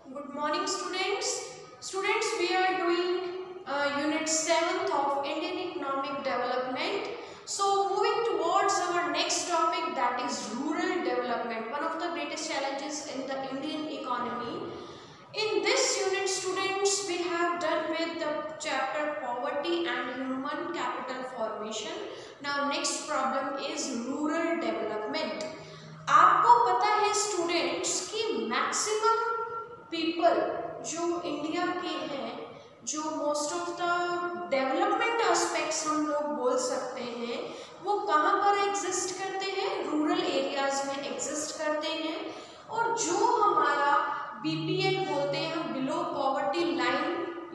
Good morning, students. Students, we are doing Unit 7th of Indian Economic Development. So, moving towards our next topic, that is rural development, one of the greatest challenges in the Indian economy. In this unit, students, we have done with the chapter poverty and human capital formation. Now, next problem is rural development. आपको पता है students कि maximum people जो India के हैं, जो most of the development aspects हम लोग बोल सकते हैं, वो कहाँ पर एग्जिस्ट करते हैं? रूरल एरियाज में एग्जिस्ट करते हैं। और जो हमारा बीपीएल बोलते हैं हम, बिलो पॉवर्टी लाइन,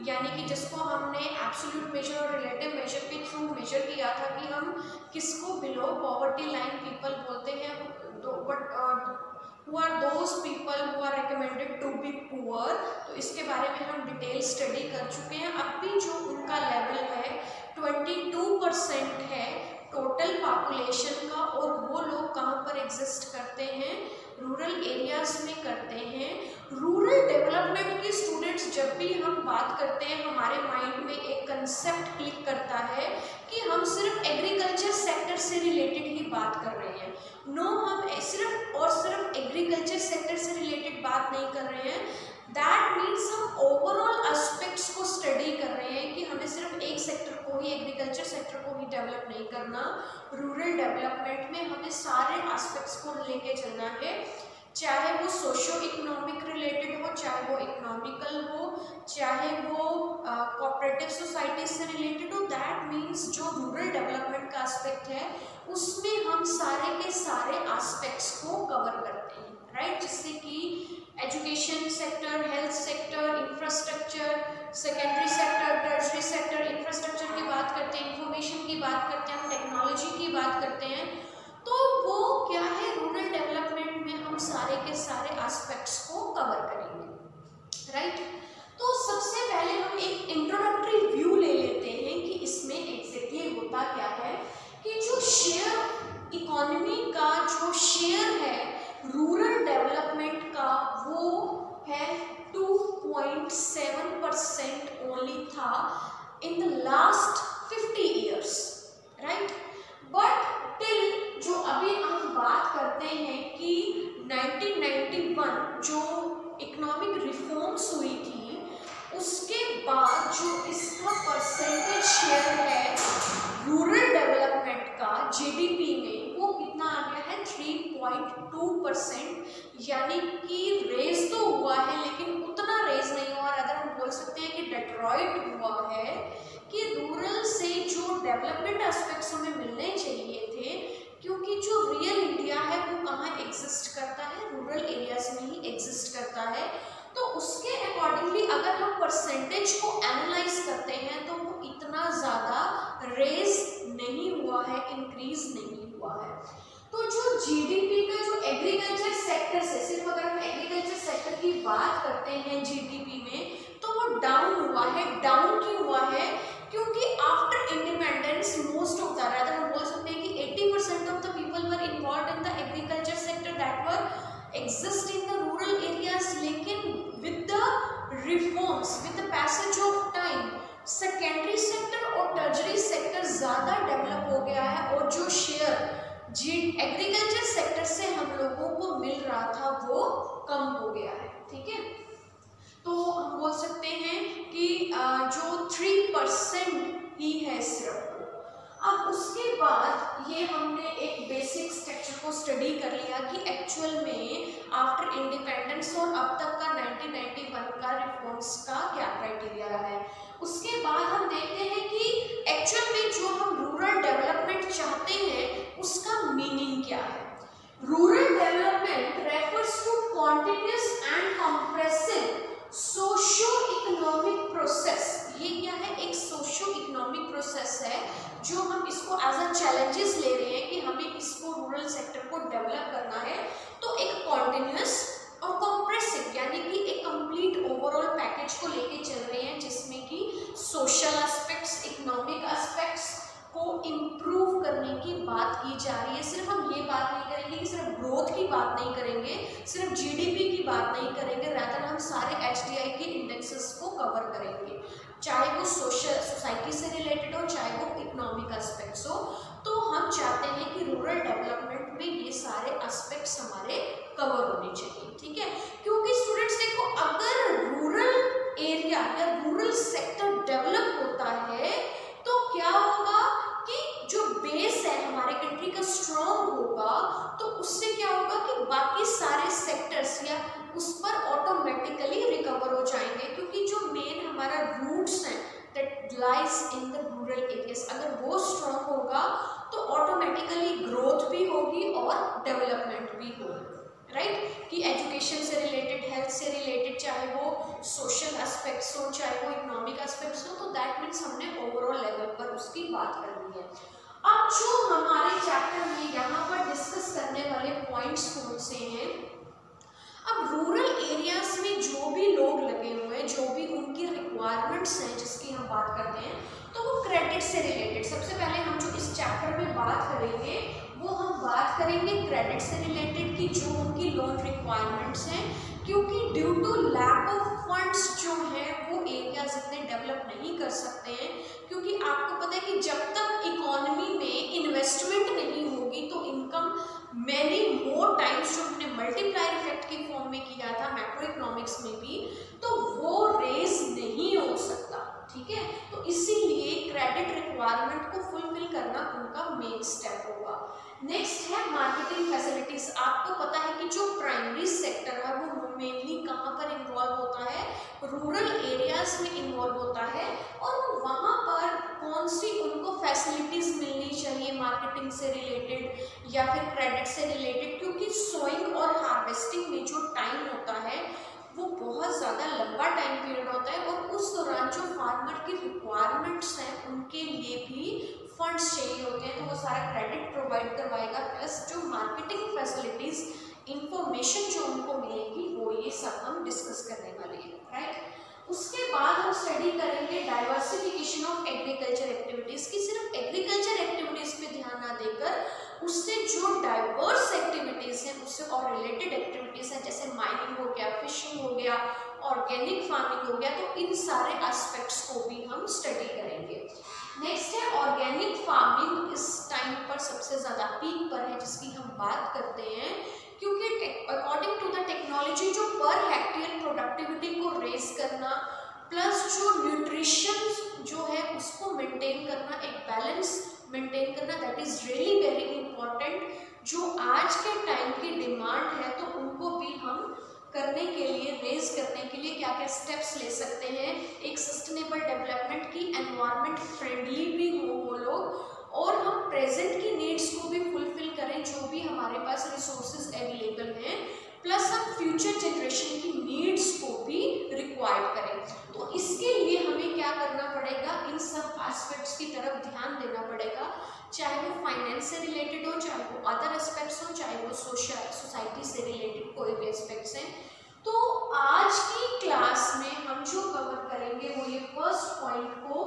यानी कि जिसको हमने एब्सोल्यूट मेजर और रिलेटिव मेजर के थ्रू मेजर किया था कि हम किसको बिलो पॉवर्टी लाइन पीपल बोलते हैं, but who are those people who are recommended to be poor। तो इसके बारे में हम डिटेल स्टडी कर चुके हैं। अब भी जो उनका लेवल है 22% है टोटल पॉपुलेशन का, और वो लोग कहाँ पर एग्जिस्ट करते हैं? रूरल एरियाज में करते हैं। रूरल डेवलपमेंट की स्टूडेंट्स जब भी हम बात करते हैं, हमारे माइंड में एक कंसेप्ट क्लिक करता है कि हम सिर्फ एग्रीकल्चर सेक्टर से रिलेटेड ही बात कर रहे हैं। नो, हम सिर्फ एग्रीकल्चर सेक्टर से रिलेटेड बात नहीं कर रहे हैं। दैट मीन्स हम ओवरऑल एस्पेक्ट्स को स्टडी कर रहे हैं कि हमें सिर्फ एक सेक्टर को ही, एग्रीकल्चर सेक्टर को ही डेवलप नहीं करना। रूरल डेवलपमेंट में हमें सारे एस्पेक्ट्स को लेके चलना है, चाहे वो सोशो इकोनॉमिक रिलेटेड हो, चाहे वो इकोनॉमिकल हो, चाहे वो कोऑपरेटिव सोसाइटी से रिलेटेड हो। दैट मीन्स जो रूरल डेवलपमेंट का एस्पेक्ट है उसमें हम सारे के सारे एस्पेक्ट्स को कवर करते हैं, राइट? जिससे कि education sector, health sector, infrastructure, secondary sector, tertiary sector, infrastructure की बात करते हैं, इंफॉर्मेशन की बात करते हैं, हम टेक्नोलॉजी की बात करते हैं। तो वो क्या है, रूरल डेवलपमेंट में हम सारे के सारे एस्पेक्ट्स को कवर करेंगे, राइट? तो सबसे पहले हम एक इंट्रोडक्टरी व्यू ले लेते हैं कि इसमें एग्जैक्टली होता क्या है, कि जो शेयर इकोनॉमी का जो शेयर है रूरल डेवलपमेंट का, वो है 2.7% ओनली था in the last 50 years, right? But till जो अभी हम बात करते हैं कि 1991 जो इकोनॉमिक रिफॉर्म्स हुई थी, उसके बाद जो इसका परसेंटेज शेयर है रूरल डेवलपमेंट का जीडीपी में, वो कितना आ गया है? 3.2%। यानी कि रेज तो हुआ है लेकिन उतना रेज नहीं हुआ। अगर हम बोल सकते हैं कि डेट्रॉइट हुआ है कि रूरल से जो डेवलपमेंट एस्पेक्ट्स हमें मिलने चाहिए थे, क्योंकि जो रियल इंडिया है वो कहाँ एग्जिस्ट करता है? रूरल एरियाज में ही एग्जिस्ट करता है। तो उसके अकॉर्डिंगली अगर हम परसेंटेज को एनालाइज करते हैं तो वो इतना ज़्यादा रेज नहीं हुआ है, इंक्रीज नहीं हुआ है। तो जो जीडीपी का जो एग्रीकल्चर सेक्टर से, सिर्फ अगर हम एग्रीकल्चर सेक्टर की बात करते हैं जीडीपी में, तो वो डाउन हुआ है। डाउन क्यों हुआ है? क्योंकि after independence most of the, rather हम बोल सकते हैं कि 80% of the people were involve in the agriculture sector that were exist in the rural areas. लेकिन with the reforms, with the passage of time, secondary sector और tertiary sector ज़्यादा develop हो गया है, और जो शेयर एग्रीकल्चर सेक्टर से हम लोगों को मिल रहा था वो कम हो गया है, ठीक है? तो हम बोल सकते हैं कि जो 3% ही है सिर्फ। अब उसके बाद ये हमने एक बेसिक स्ट्रक्चर को स्टडी कर लिया कि एक्चुअल में आफ्टर इंडिपेंडेंस और अब तक का 1991 का रिफॉर्म्स का क्या क्राइटेरिया है। उसके बाद हम देखते हैं कि एक्चुअल में जो हम रूरल डेवलपमेंट चाहते हैं उसका मीनिंग क्या है। Rural development refers to continuous and comprehensive socio economic process. ये क्या है? एक सोशो इकोनॉमिक प्रोसेस है जो हम इसको एज अ चैलेंजेस ले रहे हैं कि हमें इसको रूरल सेक्टर को डेवलप करना है। तो एक कॉन्टिन्यूअस और कॉम्प्रेसिव, यानी कि एक कंप्लीट ओवरऑल पैकेज को लेके चल रहे हैं, जिसमें कि सोशल एस्पेक्ट्स, इकोनॉमिक एस्पेक्ट्स को इम्प्रूव करने की बात की जा रही है। सिर्फ हम ये बात नहीं करेंगे कि सिर्फ ग्रोथ की बात नहीं नहीं करेंगे, सिर्फ जीडीपी की बात नहीं करेंगे, रादर हम सारे एचडीआई के इंडेक्सेस को कवर करेंगे, चाहे वो सोसाइटी से रिलेटेड हो, चाहे वो इकोनॉमिक एस्पेक्ट्स हो। तो हम चाहते हैं कि रूरल डेवलपमेंट में ये सारे एस्पेक्ट्स हमारे कवर होने चाहिए, ठीक है। क्योंकि स्टूडेंट्स देखो, अगर रूरल एरिया या रूरल सेक्टर डेवलप होता है तो क्या होगा कि जो बेस है हमारे कंट्री का स्ट्रॉन्ग होगा, तो उससे क्या होगा कि बाकी सारे सेक्टर्स या उस पर ऑटोमेटिकली रिकवर हो जाएंगे, क्योंकि जो मेन हमारा रूट्स हैं that lies in the rural areas, अगर वो स्ट्रॉन्ग होगा तो ऑटोमेटिकली ग्रोथ भी होगी और डेवलपमेंट भी होगी, राइट। कि एजुकेशन से रिलेटेड, हेल्थ से रिलेटेड, चाहे वो सोशल एस्पेक्ट्स हो, चाहे वो इकोनॉमिक एस्पेक्ट्स हो, तो दैट मीन्स हमने ओवरऑल लेवल पर उसकी बात करनी है। अब जो हमारे चैप्टर में यहाँ पर डिस्कस करने वाले पॉइंट्स कौन से हैं, अब रूरल एरियाज में जो भी लोग लगे हुए हैं, जो भी उनकी रिक्वायरमेंट्स हैं जिसकी हम बात करते हैं, तो वो क्रेडिट से रिलेटेड, सबसे पहले हम जो इस चैप्टर में बात करेंगे वो हम बात करेंगे क्रेडिट से रिलेटेड कि जो उनकी लोन रिक्वायरमेंट्स हैं, क्योंकि due to lack of funds जो हैं वो एरियाज इतने डेवलप नहीं कर सकते हैं, क्योंकि आपको पता है कि जब तक इकोनॉमी में इन्वेस्टमेंट नहीं होगी तो इनकम मैनी मोर टाइम्स, जो हमने मल्टीप्लायर इफेक्ट के फॉर्म में किया था मैक्रो इकोनॉमिक्स में भी, तो वो रेज नहीं हो सकता, ठीक है। तो इसीलिए क्रेडिट रिक्वायरमेंट को फुलफिल करना उनका मेन स्टेप होगा। नेक्स्ट है मार्केटिंग फैसिलिटीज। आपको पता है कि जो प्राइमरी सेक्टर है वो मेनली कहाँ पर इन्वॉल्व होता है, रूरल एरियाज में इन्वॉल्व होता है, और वहाँ पर कौन सी उनको फैसिलिटीज मिलनी चाहिए मार्केटिंग से रिलेटेड या फिर क्रेडिट से रिलेटेड, क्योंकि सोइंग और हार्वेस्टिंग में जो टाइम होता है वो बहुत ज़्यादा लंबा टाइम पीरियड होता है, और उस दौरान जो फार्मर की रिक्वायरमेंट्स हैं उनके लिए भी फंड्स चाहिए होते हैं, तो वो सारा क्रेडिट प्रोवाइड करवाएगा, प्लस जो मार्केटिंग फैसिलिटीज इंफॉर्मेशन जो उनको मिलेगी वो ये सब हम डिस्कस करने वाले हैं, राइट। उसके बाद हम स्टडी करेंगे डाइवर्सिफिकेशन ऑफ एग्रीकल्चर एक्टिविटीज़, की सिर्फ एग्रीकल्चर एक्टिविटीज़ पे ध्यान ना देकर उससे जो डाइवर्स एक्टिविटीज़ हैं उससे और रिलेटेड एक्टिविटीज़ हैं, जैसे माइनिंग हो गया, फिशिंग हो गया, ऑर्गेनिक फार्मिंग हो गया, तो इन सारे एस्पेक्ट्स को भी हम स्टडी करेंगे। नेक्स्ट है ऑर्गेनिक फार्मिंग, इस टाइम पर सबसे ज़्यादा पीक पर है जिसकी हम बात करते हैं, क्योंकि अकॉर्डिंग टू द टेक्नोलॉजी जो पर हेक्टेयर प्रोडक्टिविटी को रेज करना प्लस जो न्यूट्रिशन जो है उसको मेंटेन करना, एक बैलेंस मेंटेन करना, that is really very important. जो आज के टाइम की डिमांड है तो उनको भी हम करने के लिए, रेज करने के लिए क्या क्या स्टेप्स ले सकते हैं, एक सस्टेनेबल डेवलपमेंट की, एनवायरनमेंट फ्रेंडली भी हो वो लोग, और हम प्रेजेंट की नीड्स को भी फुलफिल करें जो भी हमारे पास रिसोर्सेज अवेलेबल हैं, प्लस हम फ्यूचर जनरेशन की नीड्स को भी रिक्वायर करें। तो इसके लिए हमें क्या करना पड़ेगा, इन सब एस्पेक्ट्स की तरफ ध्यान देना पड़ेगा, चाहे वो फाइनेंस से रिलेटेड हो, चाहे वो अदर एस्पेक्ट्स हो, चाहे वो सोसाइटी से रिलेटेड कोई भी एस्पेक्ट्स हैं। तो आज की क्लास में हम जो कवर करेंगे वो ये फर्स्ट पॉइंट को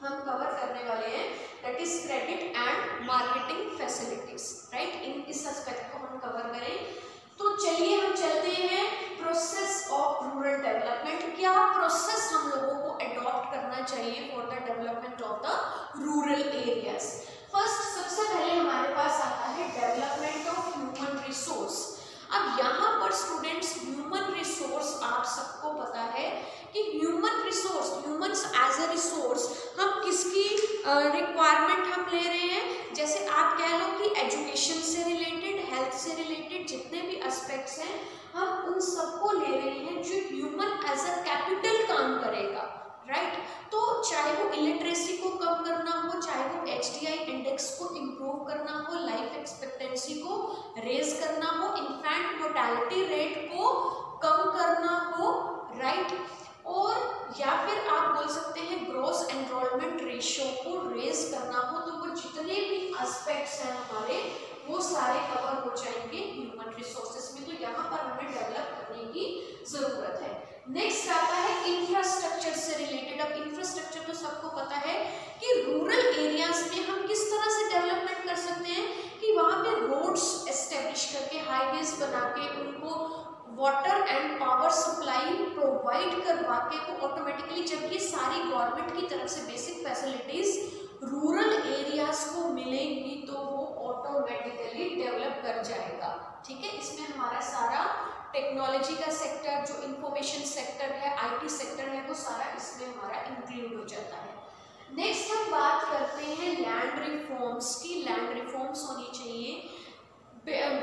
हम कवर करने वाले हैं, that is credit and marketing facilities, right. इस एस्पेक्ट को हम कवर करें। तो चलिए हम चलते हैं प्रोसेस ऑफ रूरल डेवलपमेंट, क्या प्रोसेस हम लोगों को अडॉप्ट करना चाहिए for the development of the rural areas. First, सबसे पहले हमारे पास आता है डेवलपमेंट ऑफ ह्यूमन रिसोर्स। अब यहाँ पर स्टूडेंट्स ह्यूमन रिसोर्स, आप सबको पता है कि human resource, humans as a resource, हम किसकी रिक्वायरमेंट हम ले रहे हैं, जैसे आप कह लो कि एजुकेशन से रिलेटेड, हेल्थ से रिलेटेड जितने भी एस्पेक्ट्स हैं हम उन सबको ले रहे हैं जो ह्यूमन एज अ कैपिटल काम करेगा, राइट। तो चाहे वो इलिटरेसी को कम करना हो, चाहे वो HDI इंडेक्स को इम्प्रूव करना हो, लाइफ एक्सपेक्टेंसी को रेज करना हो, इन्फेंट मोर्टेलिटी रेट को कम करना हो, राइट, और या फिर आप बोल सकते हैं ग्रॉस एनरोलमेंट रेशियो को रेज करना हो, तो वो जितने भी एस्पेक्ट्स हैं हमारे वो सारे कवर हो जाएंगे ह्यूमन रिसोर्सेज में, तो यहाँ पर हमें डेवलप करने की जरूरत है। नेक्स्ट आता है इंफ्रास्ट्रक्चर से रिलेटेड। अब इंफ्रास्ट्रक्चर तो सबको पता है कि रूरल एरियाज में हम किस तरह से डेवलपमेंट कर सकते हैं कि वहाँ पे रोड्स एस्टेब्लिश एस्टेब्लिश करके, हाईवेज बना के, उनको water and power supply provide करवा के, तो ऑटोमेटिकली जब ये सारी गवर्नमेंट की तरफ से बेसिक फैसिलिटीज रूरल एरियाज को मिलेंगी तो वो ऑटोमेटिकली डेवलप कर जाएगा। ठीक है, इसमें हमारा सारा टेक्नोलॉजी का सेक्टर, जो इंफॉर्मेशन सेक्टर है, आईटी सेक्टर है, वो सारा इसमें हमारा इंक्लूड हो जाता है। नेक्स्ट हम बात करते हैं लैंड रिफॉर्म्स की। लैंड रिफॉर्म्स होनी चाहिए।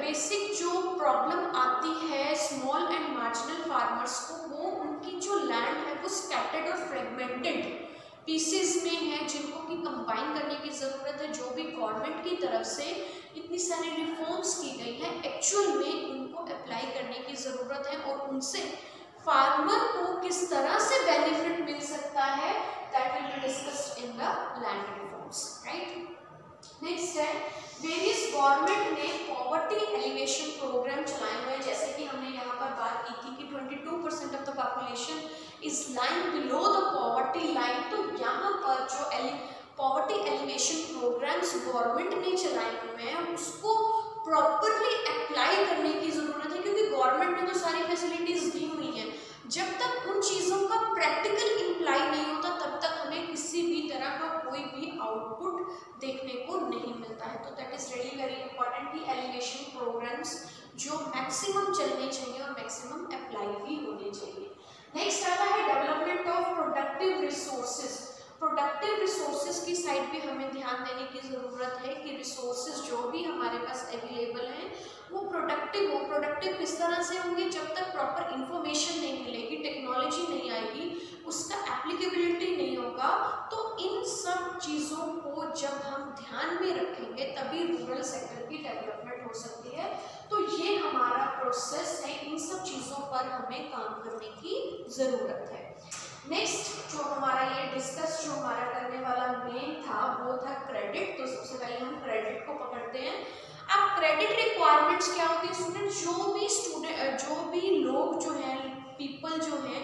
बेसिक जो प्रॉब्लम आती है स्मॉल एंड मार्जिनल फार्मर्स को, वो उनकी जो लैंड है वो स्कैटर्ड और फ्रेगमेंटेड पीसेस में है, जिनको कि कंबाइन करने की ज़रूरत है। जो भी गवर्नमेंट की तरफ से इतनी सारी रिफॉर्म्स की गई है, एक्चुअल में उनको अप्लाई करने की ज़रूरत है और उनसे फार्मर को किस तरह से बेनिफिट मिल सकता है, that will be discussed in the land reforms, right. Next है, वेरियस गवर्नमेंट ने पॉवर्टी एलिवेशन प्रोग्राम चलाए हुए हैं, जैसे कि हमने यहाँ पर बात की थी कि 22% of the population is line below the poverty line. तो यहाँ पर जो पॉवर्टी एलिवेशन प्रोग्राम्स गवर्नमेंट ने चलाए हुए हैं, उसको प्रॉपरली अप्लाई करने की ज़रूरत है, क्योंकि गवर्नमेंट ने तो सारी फैसिलिटीज दी हुई हैं। जब तक उन चीज़ों का प्रैक्टिकल इम्प्लाई नहीं होता, तब तक हमें किसी भी तरह का कोई भी आउटपुट देखने को नहीं मिलता है। तो that is really very important कि एलिवेशन प्रोग्राम्स जो मैक्सिमम चलने चाहिए और मैक्सिमम अप्लाई भी होने चाहिए। नेक्स्ट आता है development of productive resources. Productive resources की साइड पे हमें ध्यान देने की ज़रूरत है कि रिसोर्सेज जो भी हमारे पास अवेलेबल हैं वो प्रोडक्टिव हो। प्रोडक्टिव किस तरह से होंगे, जब तक प्रॉपर इंफॉर्मेशन नहीं मिलेगी, टेक्नोलॉजी नहीं आएगी, उसका एप्लीकेबिलिटी नहीं होगा, तो इन सब चीज़ों को जब हम ध्यान में रखेंगे तभी रूरल सेक्टर की डेवलपमेंट हो सकती है। तो ये हमारा प्रोसेस है, इन सब चीज़ों पर हमें काम करने की ज़रूरत है। नेक्स्ट जो हमारा ये डिस्कस जो हमारा करने वाला मेन था वो था क्रेडिट। तो सबसे पहले हम क्रेडिट को पकड़ते हैं। अब क्रेडिट रिक्वायरमेंट्स क्या होती है स्टूडेंट, जो भी लोग जो हैं, पीपल जो हैं,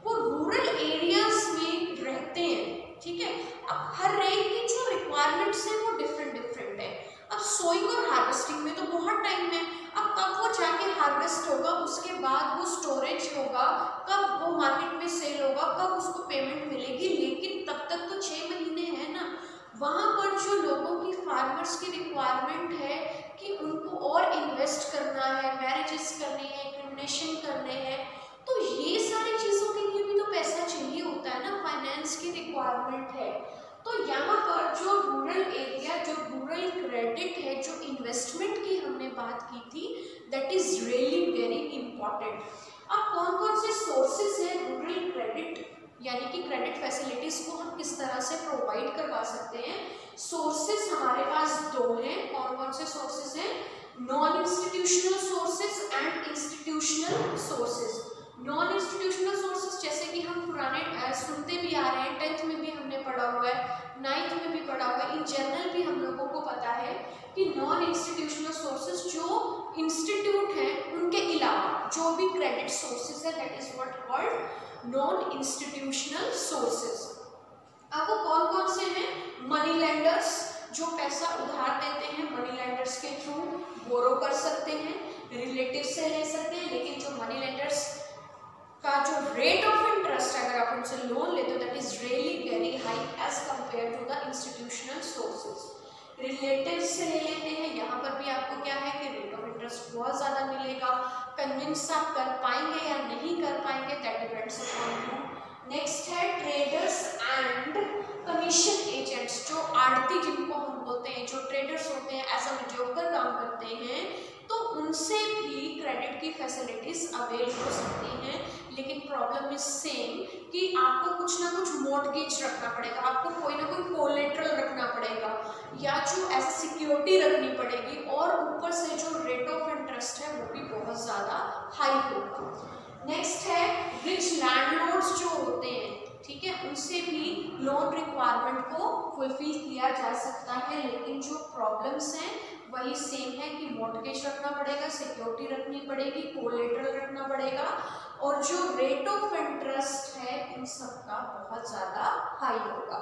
वो रूरल एरियाज में रहते हैं। ठीक है, अब हर एक की जो रिक्वायरमेंट्स हैं वो डिफरेंट है। अब सोइंग और हार्वेस्टिंग में तो बहुत टाइम है। अब कब वो जाके हार्वेस्ट होगा, उसके बाद वो स्टोरेज होगा, कब वो मार्केट में सेल होगा, कब उसको पेमेंट मिलेगी, लेकिन तब तक तो 6 महीने है ना। वहाँ पर जो लोगों की, फार्मर्स की रिक्वायरमेंट है कि उनको और इन्वेस्ट करना है, मैरिजेस करनी है, क्रिमिनेशन करने हैं, तो ये सारी चीज़ों के लिए भी तो पैसा चाहिए होता है ना, फाइनेंस की रिक्वायरमेंट है। तो यहाँ पर जो रूरल एरिया, जो रूरल क्रेडिट है, जो इन्वेस्टमेंट की हमने बात की थी, that is really very important. अब कौन कौन से सोर्सेज हैं रूरल क्रेडिट, यानी कि क्रेडिट फैसिलिटीज को हम किस तरह से प्रोवाइड करवा सकते हैं। सोर्सेज हमारे पास 2 हैं। कौन कौन से सोर्सेज हैं, non institutional sources and institutional sources. Non institutional sources जैसे कि हम पुराने सुनते भी आ रहे हैं, 10th में भी हमने पढ़ा हुआ है, 9th में भी पढ़ा हुआ है, इन जनरल भी हम लोगों को पता है कि नॉन इंस्टीट्यूशनल सोर्सेज जो इंस्टीट्यूट हैं उनके अलावा जो भी क्रेडिट सोर्सेज है, that is what called non institutional sources. अब वो कौन कौन से हैं, मनी लेंडर्स जो पैसा उधार देते हैं, मनी लेंडर्स के थ्रू बोरो कर सकते हैं, रिलेटिव से ले सकते हैं, लेकिन जो मनी लेंडर्स का जो रेट ऑफ इंटरेस्ट है, अगर आप उनसे लोन लेते हो, that is really very high as compare to the institutional sources. Relative से ले लेते हैं, यहाँ पर भी आपको क्या है कि रेट ऑफ इंटरेस्ट बहुत ज़्यादा मिलेगा। कन्विंस आप कर पाएंगे या नहीं कर पाएंगे, that depends upon you. Next है ट्रेडर्स एंड कमीशन एजेंट्स, जो आड़ती जिनको हम बोलते हैं, जो ट्रेडर्स होते हैं, एज अ मीडियोकर काम करते हैं, तो उनसे भी क्रेडिट की फैसिलिटीज अवेल हो सकती हैं। लेकिन प्रॉब्लम इज सेम कि आपको कुछ ना कुछ मॉर्टगेज रखना पड़ेगा, आपको कोई ना कोई कोलेट्रल रखना पड़ेगा, या जो एज सिक्योरिटी रखनी पड़ेगी, और ऊपर से जो रेट ऑफ इंटरेस्ट है वो भी बहुत ज़्यादा हाई होगा। नेक्स्ट है रिच लैंडलॉर्ड्स जो होते हैं, ठीक है, उनसे भी लोन रिक्वायरमेंट को फुलफिल किया जा सकता है, लेकिन जो प्रॉब्लम्स हैं वही सेम है कि मॉर्टगेज रखना पड़ेगा, सिक्योरिटी रखनी पड़ेगी, कोलेट्रल रखना पड़ेगा, और जो रेट ऑफ इंटरेस्ट है इन सब का बहुत ज़्यादा हाई होगा।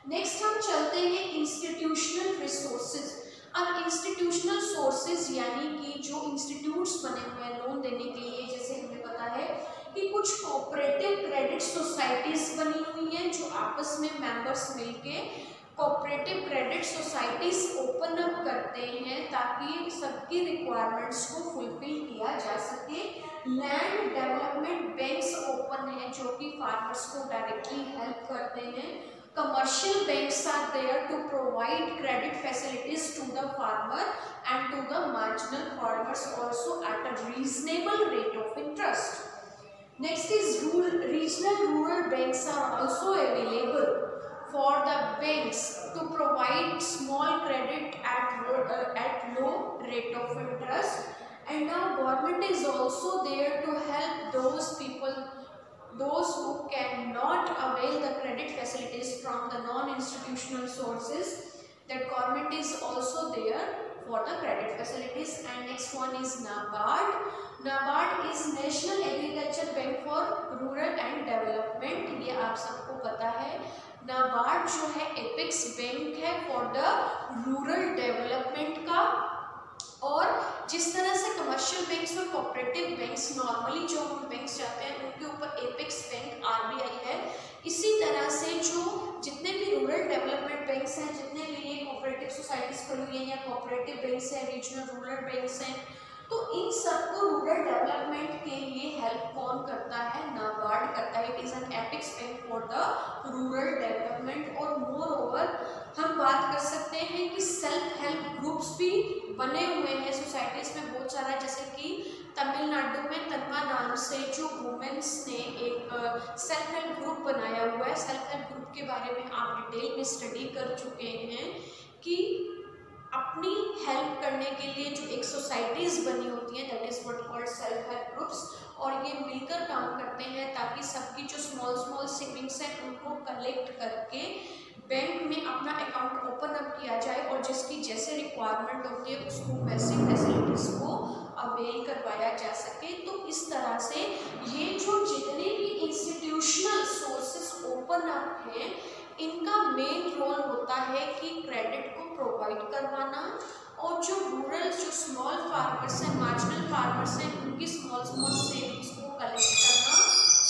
नेक्स्ट हम चलते हैं इंस्टीट्यूशनल रिसोर्सेज। अब इंस्टीट्यूशनल सोर्सेज यानी कि जो इंस्टीट्यूट्स बने हुए हैं लोन देने के लिए, जैसे हमें पता है कि कुछ कोऑपरेटिव क्रेडिट सोसाइटीज बनी हुई हैं जो आपस में मेंबर्स मिलके cooperative credit societies open up करते हैं ताकि सबकी रिक्वायरमेंट्स को फुलफिल किया जा सके। लैंड डेवलपमेंट बैंक्स ओपन है जो कि फार्मर्स को डायरेक्टली हेल्प करते हैं। Commercial banks are there to provide credit facilities to the farmer and to the marginal farmers also at a reasonable rate of interest. Next is regional rural banks are also available for the banks to provide small credit at low rate of interest, and now government is also there to help those people, those who cannot avail the credit facilities from the non-institutional sources. That government is also there for the credit facilities. And next one is NABARD. NABARD is National Agriculture Bank for Rural and Development. ये आप सबको पता है। NABARD जो है apex bank है for the rural development का। और जिस तरह से कमर्शियल बैंक्स और कोऑपरेटिव बैंक्स नॉर्मली जो हम बैंक्स जाते हैं उनके ऊपर एपेक्स बैंक आरबीआई है, इसी तरह से जो जितने भी रूरल डेवलपमेंट बैंक्स हैं, जितने भी ये कोऑपरेटिव सोसाइटीज खुली हुई हैं या कोऑपरेटिव बैंक्स हैं, रीजनल रूरल बैंक्स हैं, तो इन सबको रूरल डेवलपमेंट के लिए हेल्प कौन करता है? नाबार्ड करता है। It is an apex bank for the rural development. और मोर ओवर हम बात कर सकते हैं कि सेल्फ हेल्प ग्रुप्स भी बने हुए हैं सोसाइटीज में बहुत सारा, जैसे कि तमिलनाडु में तन्वा नाम से जो वुमेन्स ने एक सेल्फ हेल्प ग्रुप बनाया हुआ है। सेल्फ हेल्प ग्रुप के बारे में आप डिटेल में स्टडी कर चुके हैं कि अपनी हेल्प करने के लिए जो एक सोसाइटीज बनी होती हैं, that is what called self help groups, और ये मिलकर काम करते हैं ताकि सबकी जो स्मॉल सेविंग्स हैं उनको कलेक्ट करके बैंक में अपना अकाउंट ओपन अप किया जाए और जिसकी जैसे रिक्वायरमेंट होती है उसको वैसे फैसिलिटीज को अवेल करवाया जा सके। तो इस तरह से ये जो जितने भी इंस्टीट्यूशनल सोर्सेस ओपन अप हैं, इनका मेन रोल होता है कि क्रेडिट को प्रोवाइड करवाना और जो रूरल जो स्मॉल फार्मर्स हैं, मार्जिनल फार्मर्स हैं, उनकी स्मॉल सेविंग्स को कलेक्ट करना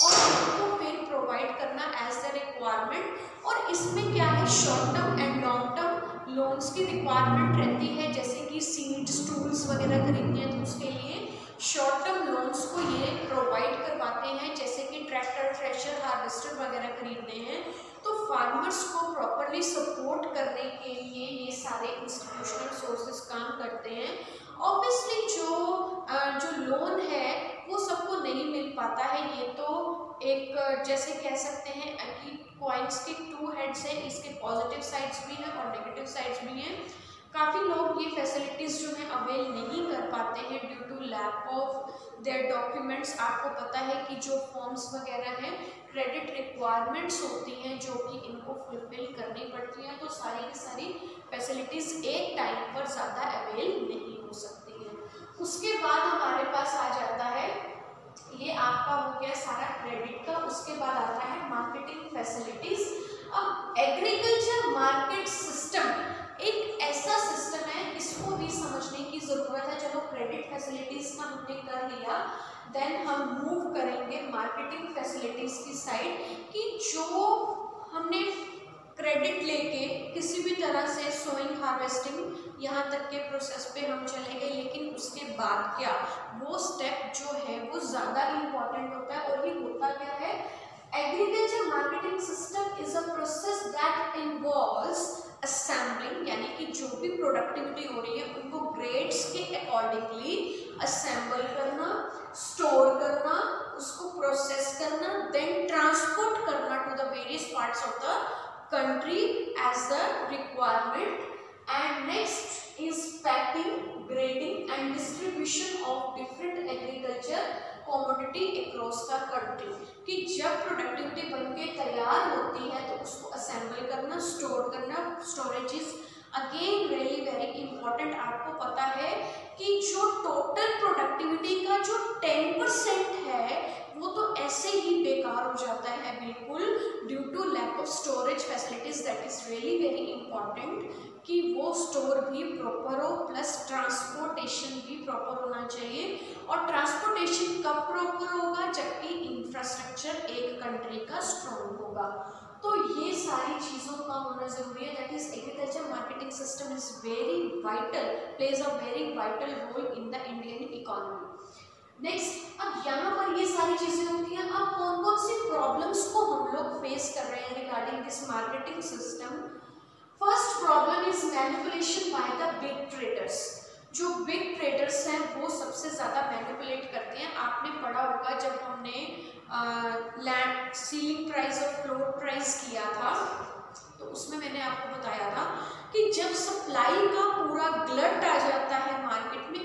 और उनको फिर प्रोवाइड करना एज द रिक्वायरमेंट। और इसमें क्या है, short term and long term loans की रिक्वायरमेंट रहती है, जैसे कि सीड्स टूल्स वगैरह खरीदने हैं तो उसके लिए शॉर्ट टर्म लोन्स को ये प्रोवाइड करवाते हैं, जैसे कि ट्रैक्टर, थ्रेशर, हार्वेस्टर वगैरह खरीदने हैं। तो फार्मर्स को प्रॉपरली सपोर्ट करने के लिए ये सारे इंस्टीट्यूशनल सोर्सेज काम करते हैं। ऑब्वियसली जो लोन है वो सबको नहीं मिल पाता है। ये तो एक जैसे कह सकते हैं कि कॉइन्स के टू हेड्स हैं, इसके पॉजिटिव साइड्स भी हैं और नेगेटिव साइड्स भी हैं। काफ़ी लोग ये फैसिलिटीज़ जो हैं अवेल नहीं कर पाते हैं due to lack of their documents. आपको पता है कि जो फॉर्म्स वगैरह हैं, क्रेडिट रिक्वायरमेंट्स होती हैं जो कि इनको फुलफिल करनी पड़ती हैं, तो सारी की सारी फैसिलिटीज़ एक टाइम पर ज़्यादा अवेल नहीं हो सकती हैं। उसके बाद हमारे पास आ जाता है, ये आपका हो गया सारा क्रेडिट का। उसके बाद आता है मार्केटिंग फैसिलिटीज़। अब एग्रीकल्चर मार्केट सिस्टम एक ऐसा सिस्टम है, इसको भी समझने की ज़रूरत है। चलो क्रेडिट फैसिलिटीज़ का हमने कर लिया, देन हम मूव करेंगे मार्केटिंग फैसिलिटीज़ की साइड कि जो हमने क्रेडिट लेके किसी भी तरह से सोइंग, हार्वेस्टिंग यहाँ तक के प्रोसेस पे हम चले गए, लेकिन उसके बाद क्या, वो स्टेप जो है वो ज़्यादा इम्पॉर्टेंट होता है। और ये होता क्या है, agriculture marketing system is a process that involves assembling, यानी कि जो भी प्रोडक्टिविटी हो रही है उनको ग्रेड्स के अकॉर्डिंगली असेंबल करना, स्टोर करना, उसको प्रोसेस करना, देन ट्रांसपोर्ट करना to the various parts of the country as the requirement, and next is packing, grading and distribution of different agriculture commodity across the country। कि जब productivity बनके तैयार होती है तो उसको असेंबल करना, स्टोर करना, storage is again really very important. आपको पता है कि जो टोटल प्रोडक्टिविटी का जो 10% है वो तो ऐसे ही बेकार हो जाता है बिल्कुल, due to lack of storage facilities, that is really very important कि वो स्टोर भी प्रॉपर हो, प्लस ट्रांसपोर्टेशन भी प्रॉपर होना चाहिए। और ट्रांसपोर्टेशन कब प्रॉपर होगा, जबकि इंफ्रास्ट्रक्चर एक कंट्री का स्ट्रॉन्ग होगा। तो ये सारी चीज़ों का होना जरूरी है। That is agriculture marketing system is very vital, plays a very vital role in the Indian economy. Next, अब यहाँ पर ये सारी चीजें होती हैं। अब कौन कौन सी प्रॉब्लम्स को हम लोग फेस कर रहे हैं regarding this marketing system. First problem is manipulation by the big traders. जो बिग ट्रेडर्स हैं वो सबसे ज़्यादा मैनिपुलेट करते हैं। आपने पढ़ा होगा जब हमने लैंड सीलिंग प्राइस और फ्लोर प्राइस किया था, तो उसमें मैंने आपको बताया था कि जब सप्लाई का पूरा ग्लट आ जाता है मार्केट में,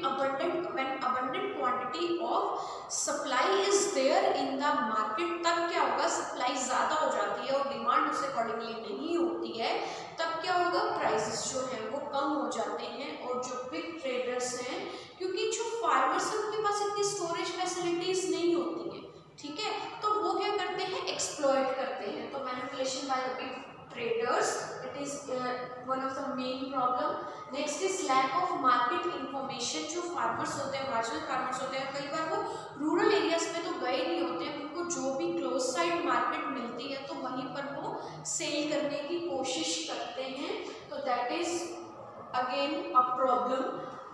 abundant quantity of supply is there in the market, तब क्या होगा, सप्लाई ज़्यादा हो जाती है और डिमांड उस अकॉर्डिंगली नहीं होती है, तब क्या होगा, प्राइसेस जो हैं वो कम हो जाते हैं। और जो बिग ट्रेडर्स हैं, क्योंकि जो फार्मर्स हैं उनके पास इतनी स्टोरेज फैसिलिटीज नहीं होती हैं, ठीक है, तो वो क्या करते हैं, एक्सप्लॉइट करते हैं। तो manipulation by the big traders, it is one of the main problem. Next is lack of market information. जो फार्मर्स होते हैं, मार्जिनल फार्मर्स होते हैं, कई बार वो रूरल एरियाज में तो गए नहीं होते हैं, उनको जो भी क्लोज साइड मार्केट मिलती है तो वहीं पर वो सेल करने की कोशिश करते हैं, तो that is again a problem.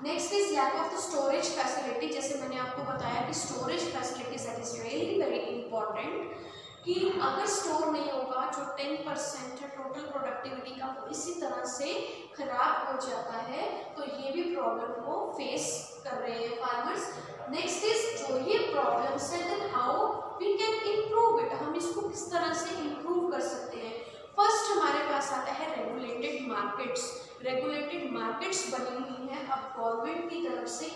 Next is lack of the storage facility. जैसे मैंने आपको बताया कि storage facilities that is really very important, कि अगर स्टोर नहीं होगा, जो 10% है टोटल प्रोडक्टिविटी का, वो इसी तरह से खराब हो जाता है। तो ये भी प्रॉब्लम को फेस कर रहे हैं फार्मर्स। नेक्स्ट इज जो ये प्रॉब्लम्स है, then how we can improve it, हम इसको किस तरह से इम्प्रूव कर सकते हैं। फर्स्ट हमारे पास आता है रेगुलेटेड मार्केट्स। रेगुलेटेड मार्केट्स बनी हुई हैं अब गवर्नमेंट की तरफ से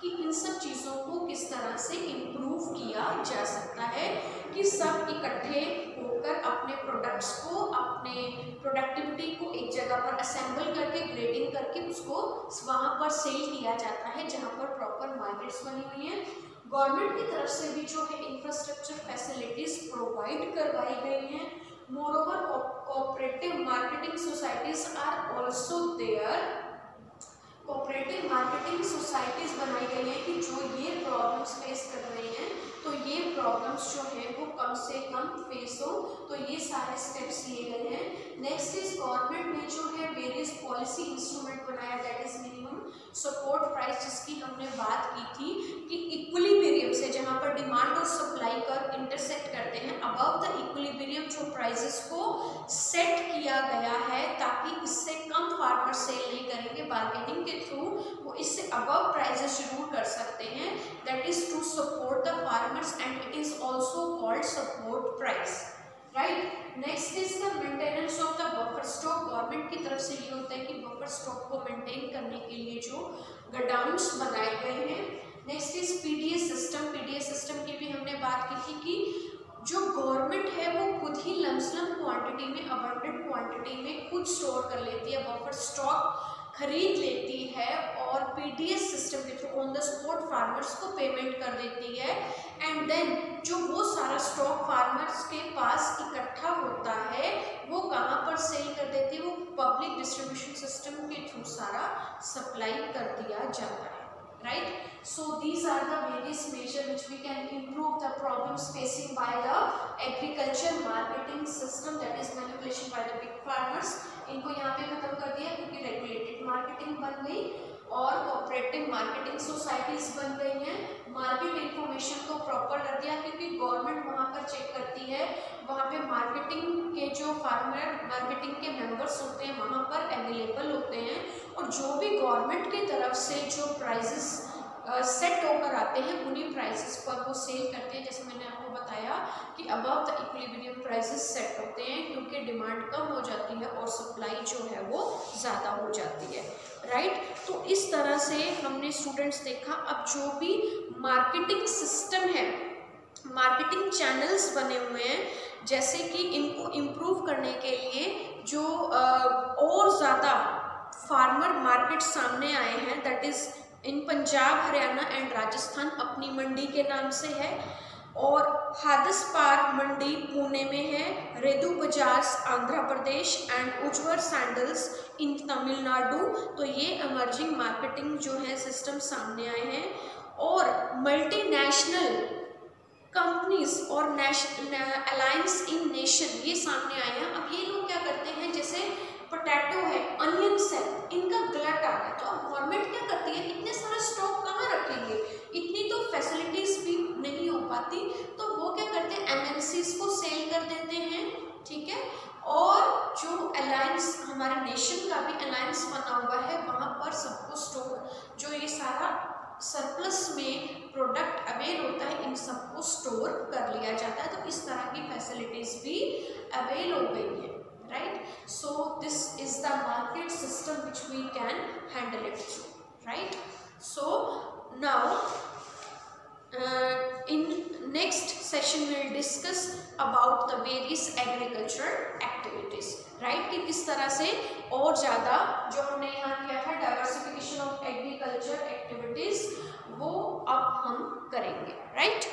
कि इन सब चीज़ों को किस तरह से इम्प्रूव किया जा सकता है, कि सब इकट्ठे होकर अपने प्रोडक्ट्स को, अपने प्रोडक्टिविटी को एक जगह पर असेंबल करके, ग्रेडिंग करके उसको वहाँ पर सेल किया जाता है जहाँ पर प्रॉपर मार्केट्स बनी हुई हैं। गवर्नमेंट की तरफ से भी जो है इंफ्रास्ट्रक्चर फैसिलिटीज प्रोवाइड करवाई गई हैं। Moreover cooperative marketing societies are also there. Cooperative marketing societies बनाई गई हैं कि जो ये प्रॉब्लम्स फेस कर रहे हैं, तो ये प्रॉब्लम्स जो है वो कम से कम फेस हो, तो ये सारे स्टेप्स लिए गए हैं। नेक्स्ट इज गवर्नमेंट ने जो है वेरियस पॉलिसी इंस्ट्रूमेंट बनाया, that is minimum support price, जिसकी हमने बात की थी कि इक्विलिब्रियम से, जहाँ पर डिमांड और सप्लाई कर इंटरसेक्ट करते हैं, अबव द इक्विलिब्रियम जो प्राइसेस को सेट किया गया है, ताकि इससे कम फार्मर सेल नहीं करेंगे, बार्गेनिंग के थ्रू वो इससे अबव प्राइसेस जरूर कर सकते हैं, that is to support the farmers and it is also called support price, right. Next is the maintenance of the buffer stock. Government की तरफ से ये होता है कि बफर स्टॉक को मेंटेन करने के लिए जो गोडाउन्स बनाए गए हैं। Next is PDS system. PDS system की भी हमने बात की थी कि जो गवर्नमेंट है वो खुद ही लमसम क्वांटिटी में, अबंडेंट क्वांटिटी में खुद स्टोर कर लेती है, बफर स्टॉक खरीद लेती है और पीडीएस सिस्टम के through on the spot farmers को पेमेंट कर देती है। एंड देन जो वो सारा स्टॉक फार्मर्स के पास इकट्ठा होता है वो कहाँ पर सेल कर देती है, वो पब्लिक डिस्ट्रीब्यूशन सिस्टम के थ्रू सारा सप्लाई कर दिया जाता है, right? So these are the various measures which we can improve the problems facing by the agriculture marketing system, that is manipulation by the big farmers. इनको यहाँ पे खत्म कर दिया क्योंकि रेगुलेटेड मार्केटिंग बन गई और कोऑपरेटिव मार्केटिंग सोसाइटीज बन गई हैं। मार्केट इंफॉर्मेशन को प्रॉपर कर दिया क्योंकि गवर्नमेंट वहाँ पर चेक करती है, वहाँ पे मार्केटिंग के जो फार्मर मार्केटिंग के मेंबर्स होते हैं वहाँ पर अवेलेबल होते हैं, और जो भी गवर्नमेंट की तरफ से जो प्राइजेस सेट होकर आते हैं उन्हीं प्राइसेस पर वो सेल करते हैं। जैसे मैंने आपको बताया कि above the equilibrium prices set होते हैं क्योंकि डिमांड कम हो जाती है और सप्लाई जो है वो ज़्यादा हो जाती है, राइट। तो इस तरह से हमने स्टूडेंट्स देखा। अब जो भी मार्केटिंग सिस्टम है, मार्केटिंग चैनल्स बने हुए हैं, जैसे कि इनको इम्प्रूव करने के लिए जो और ज़्यादा फार्मर मार्केट सामने आए हैं, that is in Punjab, Haryana and Rajasthan अपनी मंडी के नाम से है, और हादस पार्क मंडी पुणे में है, रेदू बजाज आंध्र प्रदेश एंड उज्वर सैंडल्स इन तमिलनाडु। तो ये इमर्जिंग मार्केटिंग जो है सिस्टम सामने आए हैं। और मल्टीनेशनल कंपनीज और अलायंस इन नेशन ये सामने आए हैं। अब ये लोग क्या करते हैं, जैसे पोटैटो है, अनियंस है, इनका गलत आ रहा है, तो अब गवर्नमेंट क्या करती है, इतने सारा स्टॉक कहाँ रखेंगे, इतनी तो फैसिलिटीज भी नहीं हो पाती, तो वो क्या करते हैं एमएनसीज को सेल कर देते हैं, ठीक है। और जो अलायंस हमारे नेशन का भी अलायंस बना हुआ है, वहाँ पर सबको स्टोर जो ये सारा सरप्लस में प्रोडक्ट अवेल होता है, इन सबको स्टोर कर लिया जाता है। तो इस तरह की फैसिलिटीज भी अवेल हो गई है, right? So this is the market system which we can handle it through, right? So now in next session we will discuss about the various agricultural activities, right? कि किस तरह से और ज़्यादा जो हमने यहाँ किया था डाइवर्सिफिकेशन ऑफ एग्रीकल्चर एक्टिविटीज वो अब हम करेंगे, right?